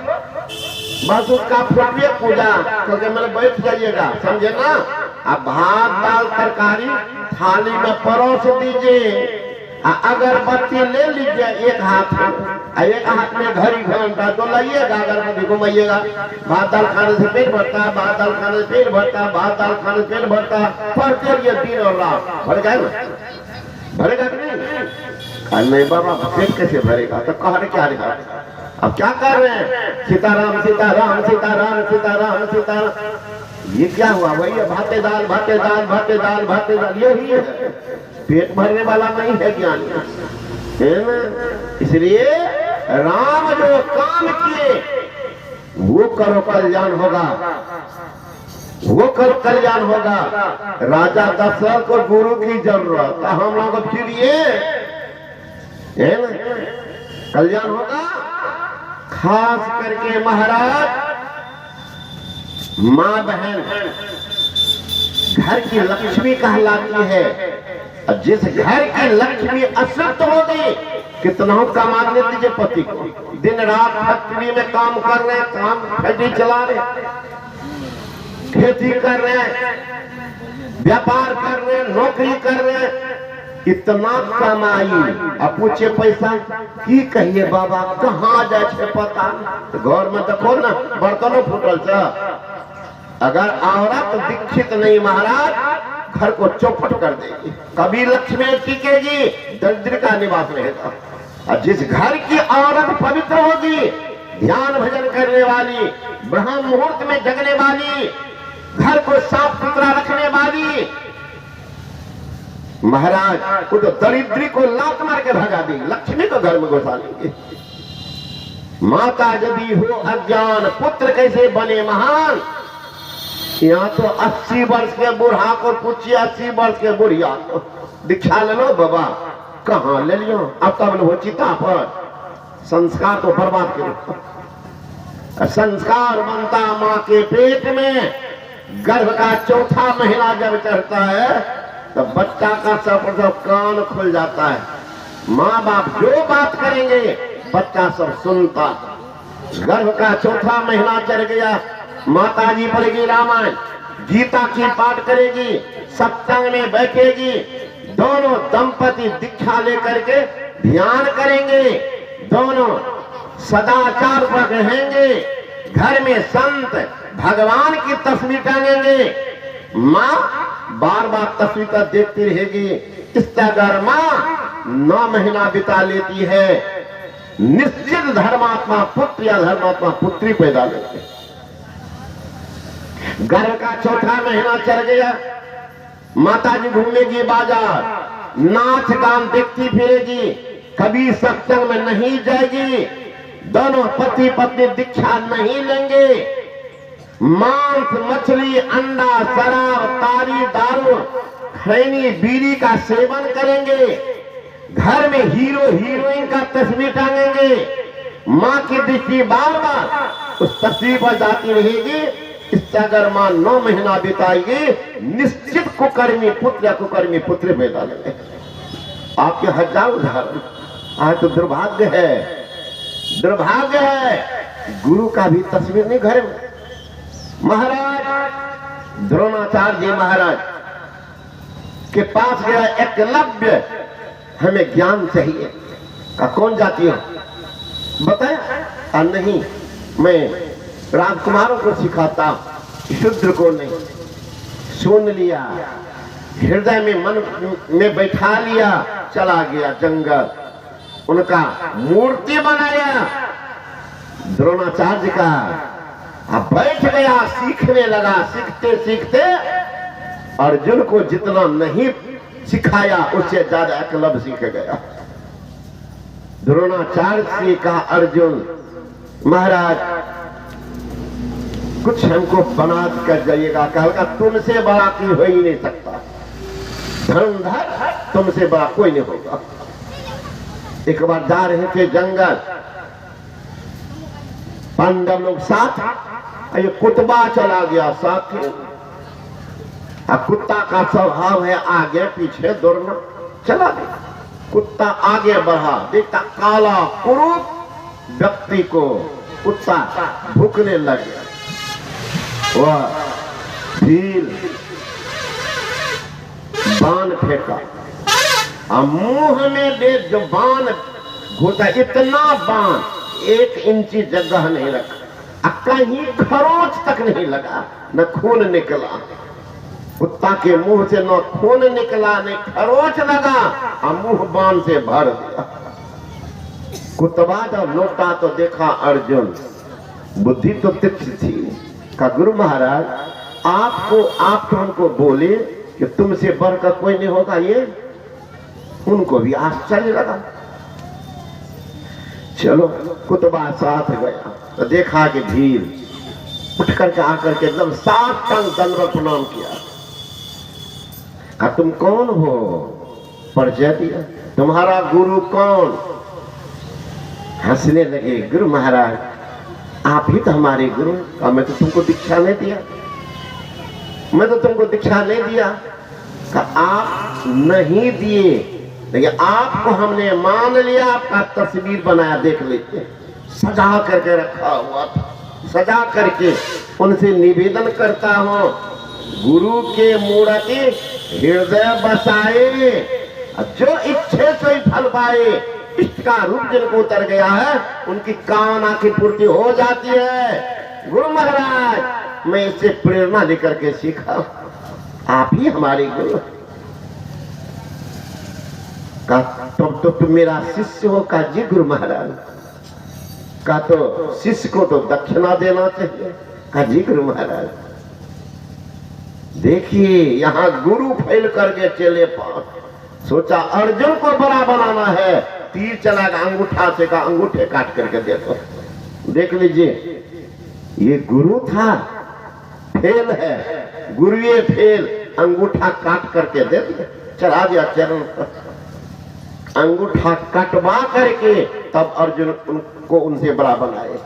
बस उसका फुटवे पूजा क्योंकि मैंने बैठ जाइएगा, समझे ना। अब भात दाल तरकारी थाली में परोस दीजिए, अगरबत्ती ले लीजिए एक हाथ में, एक हाथ में घड़ी घंटा तो लाइएगा, अगरबत्ती घुमाइएगा। भात दाल खाने से पेट भरता है, भात दाल खाने से पेट भरता है, भात दाल खाने से पेट भरता है। पढ़ते रहिए दिन और रात, भर जाए ना? भरेगा कि नहीं? नहीं बाबा पेट कैसे भरेगा? तो कह रहे क्या रहा? अब क्या कर रहे हैं? सीताराम सीताराम सीताराम सीताराम सीताराम। ये क्या हुआ? वही है भाते दाल भाते दाल भाते दाल भाते दाल, यही है। पेट भरने वाला नहीं है ज्ञान, है ना? इसलिए राम जो काम किए वो करो कल्याण होगा, वो करो कल्याण होगा। राजा दशरथ को गुरु की जरूरत, हम लोग फिर ये है ना, कल्याण होगा। खास करके महाराज माँ बहन घर की लक्ष्मी कहलाती है। और जिस घर की लक्ष्मी अशुद्ध हो गई, कितना कमाने दीजिए पति को, दिन रात फैक्ट्री में काम कर रहे हैं, काम फैक्ट्री चला रहे, खेती कर रहे हैं, व्यापार कर रहे हैं, नौकरी कर रहे हैं, इतना कमाई। अब पूछे पैसा की कहिए बाबा कहाँ जाए पता। तो घर में देखो ना बर्तनों फूटल से। अगर औरत दीक्षित नहीं महाराज, घर को चौपट कर देगी, कभी लक्ष्मी टिकेगी, दरिद्र का निवास रहेगा। और जिस घर की औरत पवित्र होगी, ध्यान भजन करने वाली, ब्रह्म मुहूर्त में जगने वाली, घर को साफ सुथरा रखने वाली, महाराज वो तो दरिद्री को लात मार के भगा दी, लक्ष्मी को घर में घुसा लेंगे। माता यदि हो अज्ञान, पुत्र कैसे बने महान। यहाँ तो 80 वर्ष के बूढ़ा को पूछिए, 80 वर्ष के बुढ़िया को दीक्षा ले लो बाबा, कहाँ ले लियो, अब तब वो चिता पर संस्कार तो बर्बाद करो। संस्कार बनता माँ के पेट में, गर्भ का चौथा महीना जब चढ़ता है तो बच्चा का सब कान खुल जाता है। माँ बाप जो बात करेंगे बच्चा सब सुनता। गर्भ का चौथा महीना चढ़ गया, माता जी पढ़ेगी रामायण, गीता की पाठ करेगी, सत्संग में बैठेगी, दोनों दंपति दीक्षा लेकर के ध्यान करेंगे, दोनों सदाचार पर रहेंगे, घर में संत भगवान की तस्वीर टांगेंगे। माँ बार बार तस्वीर का देखती रहेगी। इस तरह माँ 9 महीना बिता लेती है, निश्चित धर्मात्मा पुत्र या धर्मात्मा पुत्री पैदा लेते। गर्भ का चौथा महीना चल गया, माता जी घूमेगी बाजार, नाच गान देखती फिरेगी, कभी सत्संग में नहीं जाएगी, दोनों पति पत्नी दीक्षा नहीं लेंगे, मांस मछली अंडा शराब तारी दारू खैनी बीड़ी का सेवन करेंगे, घर में हीरो हीरोइन का तस्वीर टांगेंगे। माँ की दृष्टि बार बार उस तस्वीर पर जाती रहेगी। इससे अगर माँ 9 महीना बिताएगी, निश्चित कुकर्मी पुत्र या कुकर्मी पुत्र पैदा लेंगे। आपके हजारों उदाहरण। आज तो दुर्भाग्य है, दुर्भाग्य है, गुरु का भी तस्वीर नहीं घर में। महाराज द्रोणाचार्य जी महाराज के पास गया एकलव्य, हमें ज्ञान चाहिए। का कौन जाती हो बताया? नहीं, मैं राजकुमारों को सिखाता, शूद्र को नहीं। सुन लिया, हृदय में मन में बैठा लिया, चला गया जंगल, उनका मूर्ति बनाया द्रोणाचार्य का। अब बैठ गया, सीखने लगा। सीखते सीखते अर्जुन को जितना नहीं सिखाया उससे ज्यादा एकलव्य सीख गया। द्रोणाचार्य से कहा अर्जुन महाराज कुछ हमको बना कर जाइएगा। कहा तुमसे बड़ा कोई हो ही नहीं सकता, धनुर्धर तुमसे बड़ा कोई नहीं होगा। एक बार जा रहे थे जंगल, पांडव लोग साथ, ये कुतबा चला गया साथ में। कुत्ता का स्वभाव है आगे पीछे दौड़ना, चला गया। कुत्ता आगे बढ़ा, देखता काला कुरूप व्यक्ति को कुत्ता भूखने लग गया। वह भील बाण फेंका और मुंह में दे जो बाण घुसा, इतना बाण 1 इंची जगह नहीं रखा, कहीं खरोच तक नहीं लगा, न खून निकला। कुत्ता के मुंह से न खून निकला न खरोच लगा और मुंह बाण से भर दिया। कुतबा जब लौटा तो देखा अर्जुन, बुद्धि तो तीक्ष्ण थी। का गुरु महाराज आप तो हमको बोले कि तुमसे बढ़कर कोई नहीं होगा। ये उनको भी आश्चर्य लगा। चलो कुतबा साथ गया तो देखा कि भील उठ करके आकर के एकदम 7 टन दंडवत प्रणाम किया। तुम कौन हो? परिचय दिया। तुम्हारा गुरु कौन? हंसने लगे। गुरु महाराज आप ही तो हमारे गुरु। मैं तो तुमको दीक्षा नहीं दिया, मैं तो तुमको दीक्षा नहीं दिया। आप नहीं दिए, लेकिन आपको हमने मान लिया, आपका तस्वीर बनाया, देख लेते। सजा करके रखा हुआ था, सजा करके उनसे निवेदन करता हूं, गुरु के मूर्ति हृदय बसाए, जो इच्छे से ही फल पाए। इष्ट का रूप जिनको उतर गया है उनकी कामना की पूर्ति हो जाती है। गुरु महाराज मैं इससे प्रेरणा लेकर के सीखा, आप ही हमारे गुरु। का तो तुम मेरा शिष्य हो? का जी गुरु महाराज। का तो शिष्य को तो दक्षिणा देना चाहिए। का जी गुरु महाराज। देखिए यहाँ गुरु फैल करके चले पास, सोचा अर्जुन को बड़ा बनाना है, तीर चलाएगा, अंगूठा से का अंगूठे काट करके देखो। देख लीजिए, ये गुरु था, फेल है, गुरु ये फेल, अंगूठा काट करके दे दिया, चढ़ा दिया चरण पर। अंगूठा कटवा करके तब अर्जुन उनको उनसे बड़ा बनाए।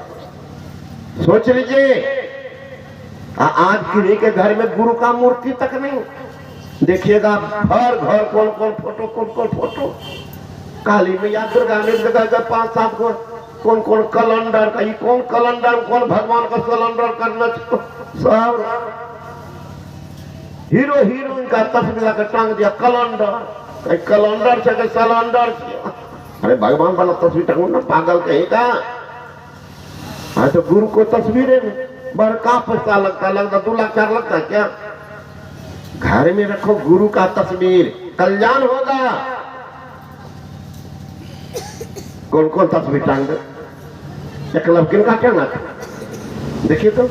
सोच लीजिए, आज किसी के घर में गुरु का मूर्ति तक नहीं। देखिएगा हर घर कौन कौन फोटो, काली मैया, दुर्गा मैया, 5-7 को कौन कौन कैलेंडर का, कौन कैलेंडर, कौन भगवान का कैलेंडर करना, सब हीरो हीरोइन का तस्वीर लगा टांग दिया कैलेंडर। कैलेंडर से सिलेंडर, अरे भगवान वाला तस्वीर टांगो ना, पागल कहीं का। हाँ तो गुरु को तस्वीरें में बड़का पैसा लगता, 2 लाख 4 लगता है क्या? घर में रखो गुरु का तस्वीर, कल्याण होगा। कौन कौन तस्वीर टांग दे, एकलव किनका क्या ना, देखिए तो।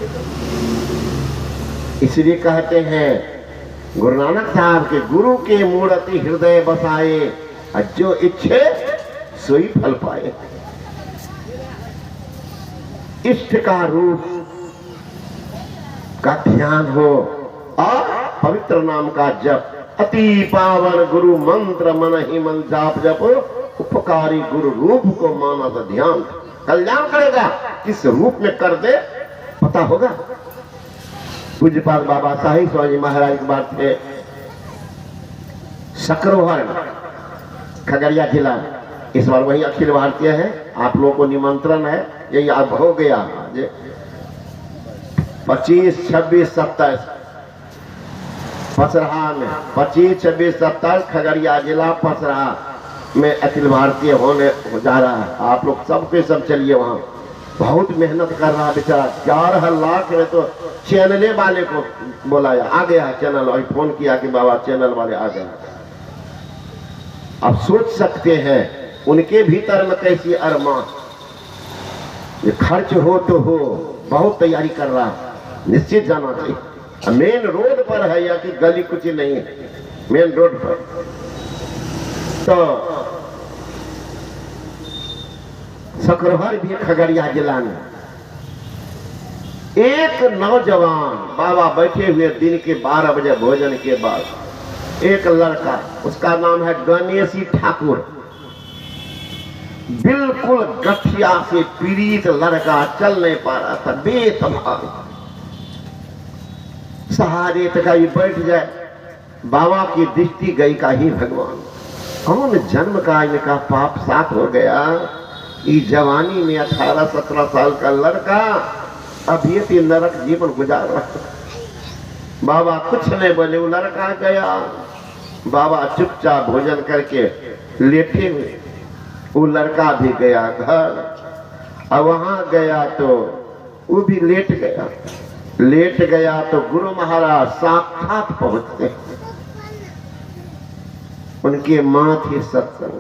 इसलिए कहते हैं गुरु नानक साहब के, गुरु के मूर्ति हृदय बसाए, जो इच्छे सोई फल पाए। इष्ट का रूप का ध्यान हो और पवित्र नाम का जप, अति पावन गुरु मंत्र मन ही मन जाप जप, उपकारी गुरु रूप को माना तो ध्यान, कल्याण करेगा। किस रूप में कर दे पता होगा। पूज्यपाद बाबा साहिब स्वामी महाराज की बात थे, सकरोहर खगड़िया जिला, इस बार वही अखिल भारतीय है। आप लोगों को निमंत्रण है, यही अब हो गया 25, 26, 27 पसराहा में, 25, 26, 27 खगड़िया जिला पसराहा में अखिल भारतीय होने जा रहा है। आप लोग सबके सब चलिए वहां। बहुत मेहनत कर रहा बेचारा, 4 लाख में तो चैनले वाले को बुलाया, आ गया चैनल, और फोन किया कि बाबा चैनल वाले आ गए। अब सोच सकते हैं उनके भीतर में कैसी अरमान, ये खर्च हो तो हो, बहुत तैयारी कर रहा, निश्चित जाना चाहिए। मेन रोड पर है या कि गली कुछ नहीं है, मेन रोड पर। तो सकरोहर भी खगड़िया जिला में एक नौजवान बाबा बैठे हुए, दिन के 12 बजे भोजन के बाद, एक लड़का, उसका नाम है गणेशी ठाकुर, बिल्कुल गठिया से पीड़ित लड़का, चल नहीं पा रहा था, बेसहारा, सहारे तक ही बैठ जाए। बाबा की दृष्टि गई का ही भगवान, कौन जन्म का इनका पाप साफ हो गया। इस जवानी में 18-17 साल का लड़का अभी भी नरक जीवन गुजार रहा। बाबा कुछ नहीं बोले, वो लड़का गया, बाबा चुपचाप भोजन करके लेटे हुए, वो लड़का भी गया घर। अब वहां गया तो वो भी लेट गया तो गुरु महाराज साक्षात पहुंचते, उनके माथे सत्संग।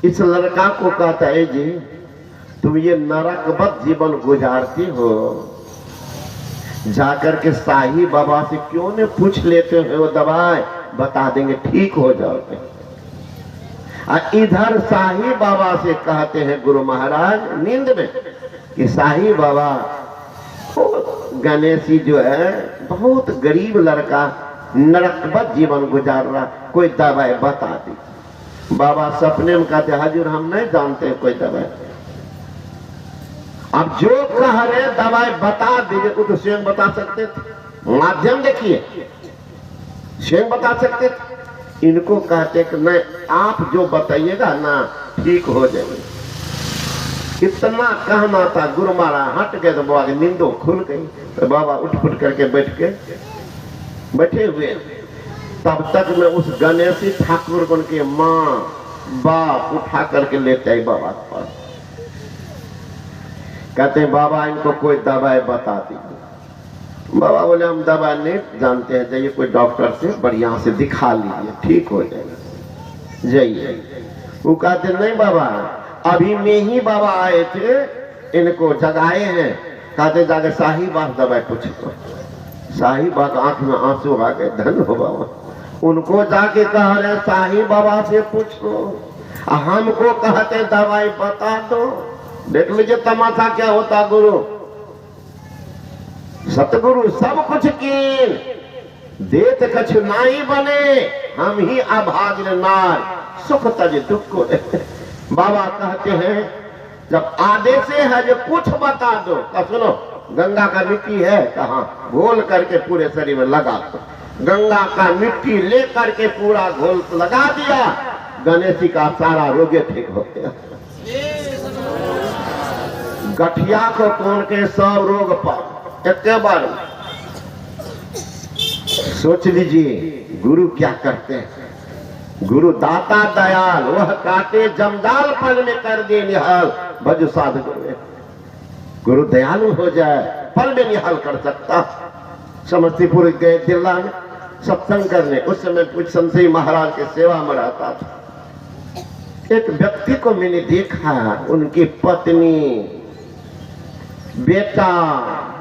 इस लड़का को कहता है, जी तुम ये नरकवत जीवन गुजारती हो, जाकर के साईं बाबा से क्यों नहीं पूछ लेते हो, वो दवाई बता देंगे, ठीक हो जाओगे। इधर साईं बाबा से कहते हैं गुरु महाराज नींद में कि साईं बाबा, गणेशी जो है बहुत गरीब लड़का, नरकवत जीवन गुजार रहा, कोई दवाई बता दी। बाबा सपने में कहते, हजूर हम नहीं जानते कोई दवाई। अब जो कह रहे दवाई बता दीजिए, वो तो स्वयं बता सकते थे, माध्यम देखिए, स्वयं बता सकते थे। इनको कहते कि नहीं, आप जो बताइएगा ना ठीक हो जाएगा। इतना कहना था, गुरु महाराज हट गए तो बाबा की नींदो खुल गई। तो बाबा उठ फुट करके बैठे हुए, तब तक में उस गणेशी ठाकुर को उनके माँ बाप उठा करके लेते आई बाबा के पास। कहते हैं बाबा इनको कोई दवाई बता दीजिए। बाबा बोले हम दवाई नहीं जानते हैं, जाइए कोई डॉक्टर से बढ़िया से दिखा लीजिए, ठीक हो जाएगा, जाइए। वो कहते नहीं बाबा, अभी में ही बाबा आए थे, इनको जगाए हैं। कहते जाके साहिबा दवाई पूछो। साहिबा आंख में आंसू आ गए, धन हो बाबा, उनको जाके कह रहे साईं बाबा से पूछो, हमको कहते दवाई बता दो। देख लीजिए तमाशा क्या होता। गुरु सतगुरु सब कुछ कीन, देत कछु नाई बने, हम ही अभागिन नार, सुख तज दुख को। बाबा कहते हैं जब आदेश है जो कुछ बता दो, तो सुनो, गंगा का मिट्टी है कहाँ, घोल करके पूरे शरीर में लगा दो। गंगा का मिट्टी ले करके पूरा घोल लगा दिया, गणेश जी का सारा रोग ठीक हो गया। गठिया को कौन के सब रोग पर एक बार सोच लीजिए। गुरु क्या करते हैं? गुरु दाता दयाल, वह काटे जमदाल पल में कर दे निहाल, भज साध गुरु। गुरु दयालु हो जाए, पल में निहाल कर सकता। समस्तीपुर गए जिला में सत्संग करने, उस समय कुछ संशय महाराज के सेवा में रहता था। एक व्यक्ति को मैंने देखा, उनकी पत्नी बेटा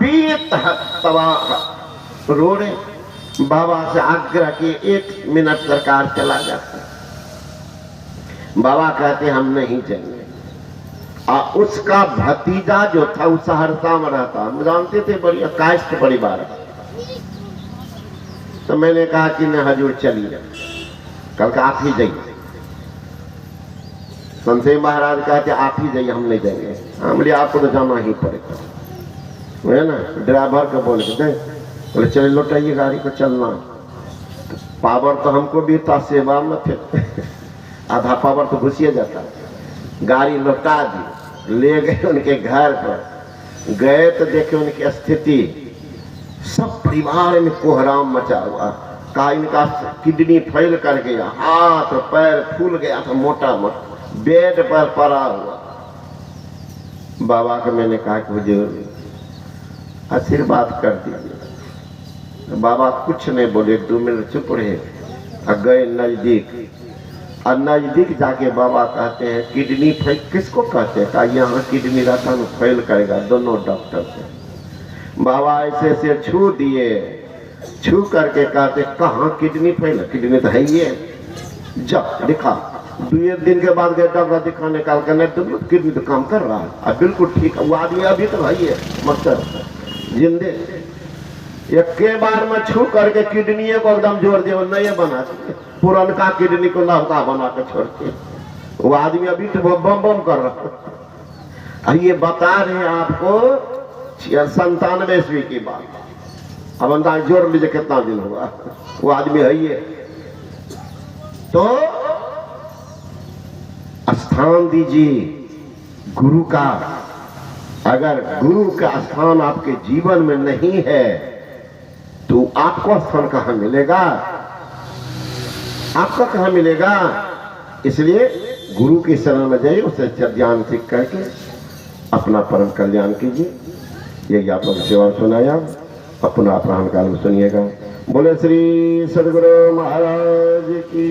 बेतबाह रो रहे। बाबा से आग्रह किए, 1 मिनट सरकार चला जाता। बाबा कहते हम नहीं जाएंगे। उसका भतीजा जो था वो सहरसा में रहता, हम जानते थे, बड़ी काष्ठ परिवार। तो मैंने कहा कि न हजूर चलिए, कल का आप ही जाइए। संशय महाराज कहते आप ही जाइए, हम नहीं जाएंगे। हम बोले आपको तो जाना ही पड़ेगा, है ना। ड्राइवर को बोल के दे, बोले चले लौटाइए गाड़ी को, चलना। पावर तो हमको भी था, सेवा में थे। आधा पावर तो घुसिए जाता। गाड़ी लौटा दी, ले गए उनके घर पर। गए तो देखे उनकी स्थिति, सब परिवार में कोहराम मचा हुआ। कहा इनका किडनी फेल कर गया, हाथ पैर फूल गया था, मोटा मोटा बेड पर पड़ा हुआ। बाबा को मैंने कहा कि हुजूर आशीर्वाद कर दीजिए। बाबा कुछ नहीं बोले, 2 मिनट चुप रहे और गए नजदीक। और नजदीक जाके बाबा कहते हैं किडनी फेल किसको कहते हैं? यहाँ किडनी रहता है फेल करेगा, दोनों डॉक्टर से। बाबा ऐसे से छू दिए, छू करके कहते कहाँ किडनी फेल? किडनी तो है ही है, जब दिखा। 2 दिन के बाद गए डॉक्टर दिखाने, निकाल कर नहीं तो किडनी तो काम कर रहा है, अब बिल्कुल ठीक है। वो आदमी अभी तो भाई है मक्सर जिंदे। एक के बार में छू करके किडनी को एकदम जोड़ दिया, नए बना पुरनका किडनी को नवका बना के छोड़ते। वो आदमी अभी तो बम बम कर रहा है। ये बता रहे हैं आपको 97 ईस्वी की बात। अब अंदाज जोड़ लीजिए कितना दिन हुआ, वो आदमी है ये। तो स्थान दीजिए गुरु का। अगर गुरु का स्थान आपके जीवन में नहीं है तो आपको स्थान कहां मिलेगा? आपका कहां मिलेगा? इसलिए गुरु की शरण में जाइए, उससे ज्ञान सीख करके अपना परम कल्याण कीजिए। यही आप लोग सेवा सुनाया, अपना प्राण काल में सुनिएगा। बोले श्री सदगुरु महाराज की।